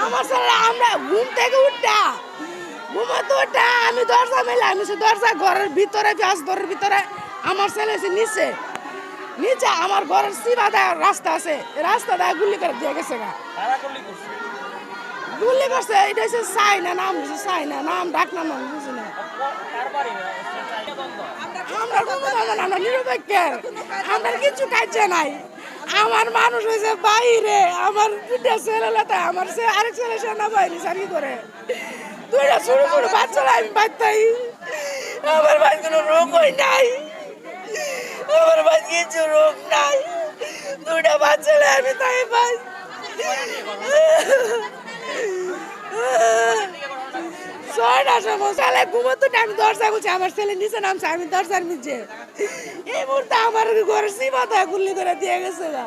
আমার ছেলে আমরা ঘুম থেকে উঠা ঘুমাতে উঠা আমি দরজা মেলে আমি সে দরজা ঘরের ভিতরে গ্যাস ঘরের ভিতরে আমার ছেলে এসে নিচে নিচে আমার ঘরের সীমা দেয় রাস্তা আছে রাস্তা দেয় গুলি করে দিয়ে গেছে গা গুলি করছে এটা হচ্ছে সাইনা নাম হচ্ছে সাইনা নাম ডাক নাম আমি বুঝি না আমরা কোনো জানা আমরা নিরপেক্ষের আমার কিছু কাজে নাই আমার মানুষ হয়েছে বাইরে আমার দুটা ছেলে লাতা আমার আরেক ছেলে সেনাবাহিনী চাকরি করে দুইটা ছোট ছোট বাচ্চারা আমি বাচ্চাই আমার ভাই কোনো রোগ হয় নাই আমার ভাই কিছু রোগ নাই দুইটা বাচ্চারা আমি তাই ভাই ছয়টার সময় ছেলে ঘুমোতো আমি দরজা খুলছি আমার ছেলে নিচে নামছে আমি দরজার নিচে এই মুহূর্তে আমার ঘরের সীমা গুলি করে দিয়ে গেছে না